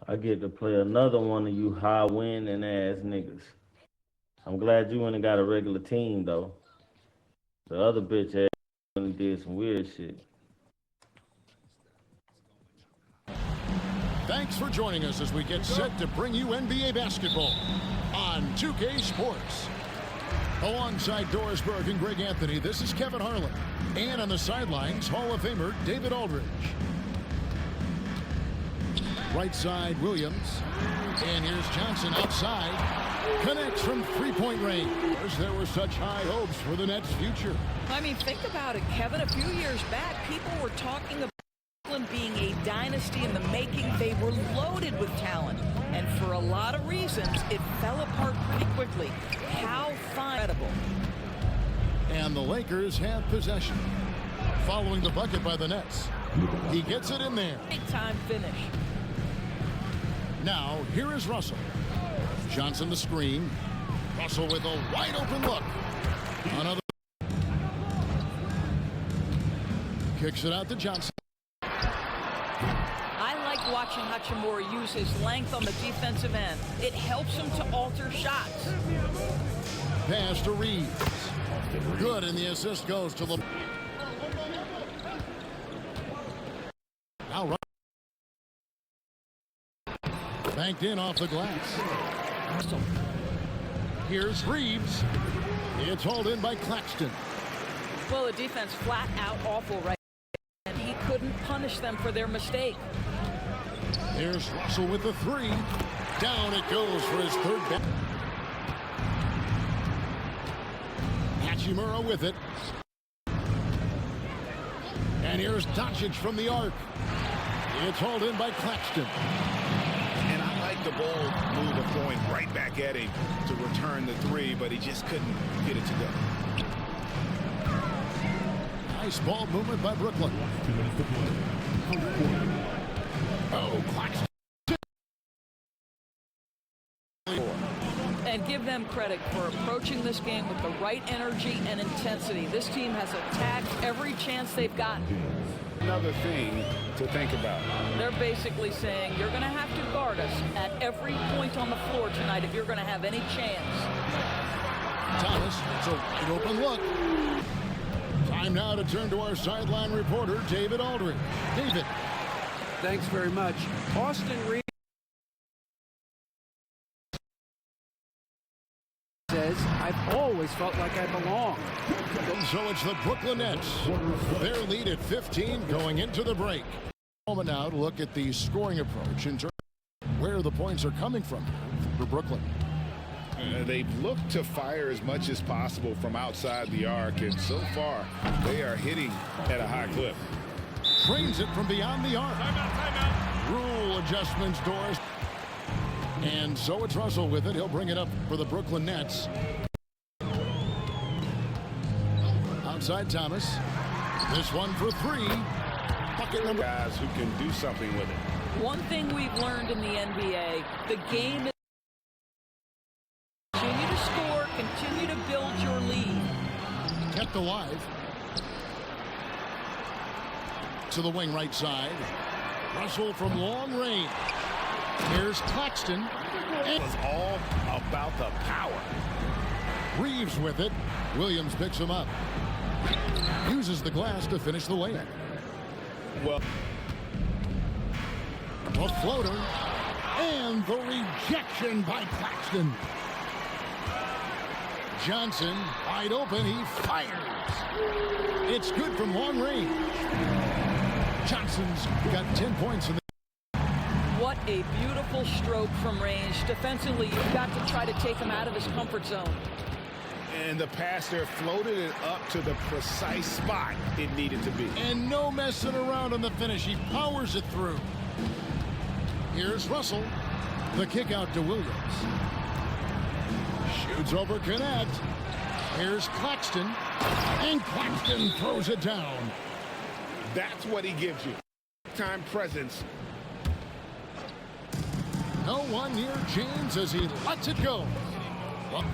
I get to play another one of you high winning ass niggas. I'm glad you went and got a regular team though. The other bitch ass went and did some weird shit. Thanks for joining us as we get set to bring you NBA basketball on 2K Sports. Alongside Doris Burke and Greg Anthony, this is Kevin Harlan. And on the sidelines, Hall of Famer David Aldridge. Right side, Williams. And here's Johnson outside. Connects from three-point range. There were such high hopes for the Nets' future. I mean, think about it, Kevin. A few years back, people were talking about Brooklyn being a dynasty in the making. They were loaded with talent. And for a lot of reasons, it fell apart pretty quickly. How incredible. And the Lakers have possession. Following the bucket by the Nets. He gets it in there. Big time finish. Now, here is Russell. Johnson the screen. Russell with a wide open look. Another. Kicks it out to Johnson. I like watching Hachimura use his length on the defensive end. It helps him to alter shots. Pass to Reeves. Good, and the assist goes to LeBron. Now run. Banked in off the glass. Here's Reeves. It's hauled in by Claxton. Well, the defense flat out awful right now, and he couldn't punish them for their mistake. Here's Russell with the three. Down it goes for his third bet. Hachimura with it. And here's Doncic from the arc. It's hauled in by Claxton. And I like the bold move of going right back at him to return the three, but he just couldn't get it to go. Nice ball movement by Brooklyn. Oh, Claxton. And give them credit for approaching this game with the right energy and intensity. This team has attacked every chance they've gotten. Another thing to think about. They're basically saying you're going to have to guard us at every point on the floor tonight if you're going to have any chance. Thomas, it's a wide open look. Time now to turn to our sideline reporter, David Aldridge. David. Thanks very much. Austin Reeves says, I've always felt like I belong. So it's the Brooklyn Nets. Their lead at 15 going into the break. Moment now to look at the scoring approach in terms of where the points are coming from for Brooklyn. They've looked to fire as much as possible from outside the arc, and so far they are hitting at a high clip. Trains it from beyond the arc. Timeout. Rule adjustments, Doris. And so it's Russell with it. He'll bring it up for the Brooklyn Nets. Outside Thomas. This one for three. Bucket number. Guys who can do something with it. One thing we've learned in the NBA, the game is continue to score, continue to build your lead. Kept alive. To the wing right side. Russell from long range. Here's Claxton. It was all about the power. Reeves with it. Williams picks him up. Uses the glass to finish the layup. Well, A floater. And the rejection by Claxton. Johnson wide open. He fires. It's good from long range. Johnson's got 10 points in the. What a beautiful stroke from range. Defensively, you've got to try to take him out of his comfort zone. and the pass there floated it up to the precise spot it needed to be. And no messing around on the finish. He powers it through. Here's Russell. The kick out to Williams. Shoots over Connect. Here's Claxton. And Claxton throws it down. That's what he gives you. Time presence. No one near James as he lets it go. Well,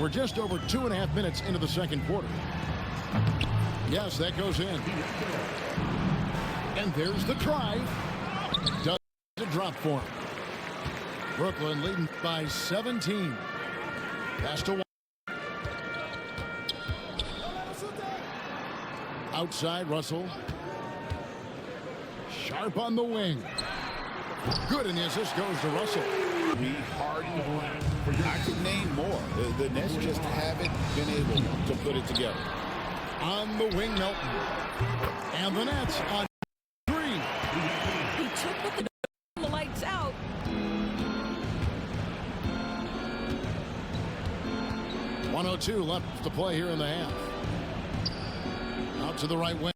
we're just over 2.5 minutes into the second quarter. Yes, that goes in. And there's the drive. Does a drop for him. Brooklyn leading by 17. Pass to one. Outside, Russell. Sharp on the wing. Good, and the assist goes to Russell. I could name more. The Nets just haven't been able to put it together. On the wing, Melton. And the Nets on 3. He took the lights out. .102 left to play here in the half. Out to the right wing.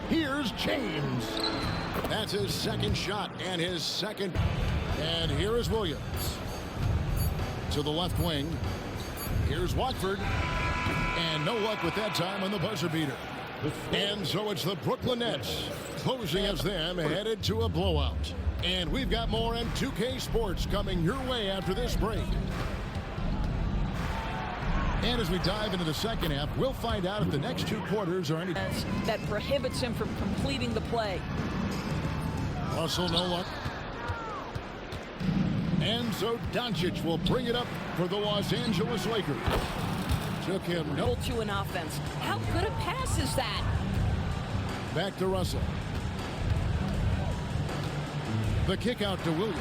Here's James. That's his second shot and his second. And here is Williams. To the left wing. Here's Watford. And no luck with that time on the buzzer beater. And so it's the Brooklyn Nets closing as them headed to a blowout. And we've got more M2K Sports coming your way after this break. And as we dive into the second half, we'll find out if the next 2 quarters are any that prohibits him from completing the play. Russell, no luck. And so Doncic will bring it up for the Los Angeles Lakers. Took him no. To an offense. How good a pass is that? Back to Russell. The kick out to Williams.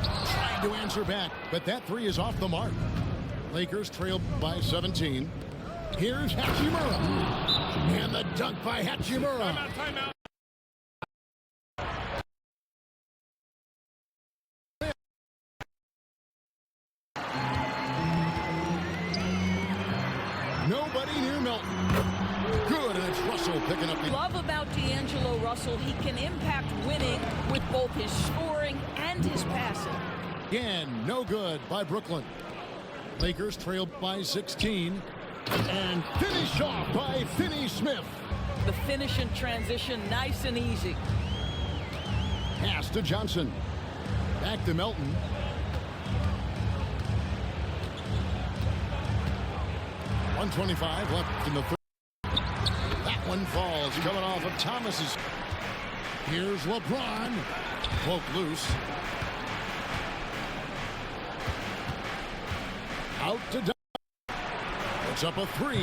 Trying to answer back, but that 3 is off the mark. Lakers trail by 17. Here's Hachimura. And the dunk by Hachimura. Timeout. Nobody near Melton. Good, and it's Russell picking up the... Love about D'Angelo Russell, he can impact winning with both his scoring and his passing. Again, no good by Brooklyn. Lakers trail by 16. And finish off by Finney-Smith. The finish in transition, nice and easy. Pass to Johnson. Back to Melton. .125 left in the third. That one falls, coming off of Thomas's. Here's LeBron. Poke loose. Out to Doncic. Puts up a 3.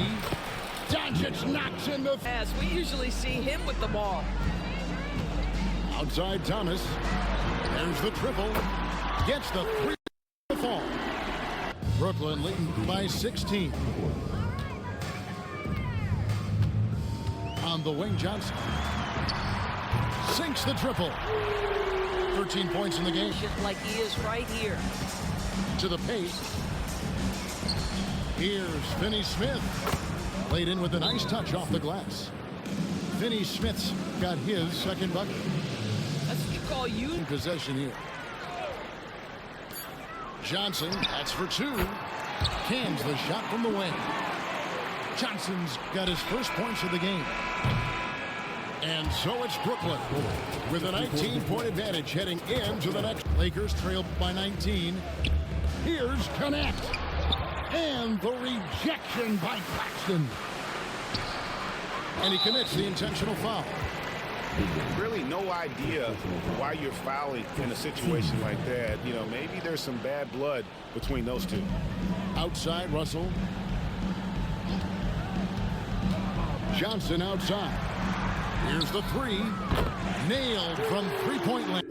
Doncic knocks in the... As we usually see him with the ball. Outside Thomas. There's the triple. Gets the 3 to fall. Brooklyn leading by 16. On the wing, Johnson. Sinks the triple. 13 points in the game. Like he is right here. To the paint. Here's Finney-Smith. Laid in with a nice touch off the glass. Finney-Smith's got his second bucket. That's what you call you. In possession here. Johnson, that's for 2. Cans the shot from the wing. Johnson's got his first points of the game. And so it's Brooklyn with a 19-point advantage heading into the next. Lakers trail by 19. Here's Connect. And the rejection by Claxton. And he commits the intentional foul. Really no idea why you're fouling in a situation like that. You know, maybe there's some bad blood between those two. Outside, Russell. Johnson outside. Here's the 3. Nailed from 3-point land.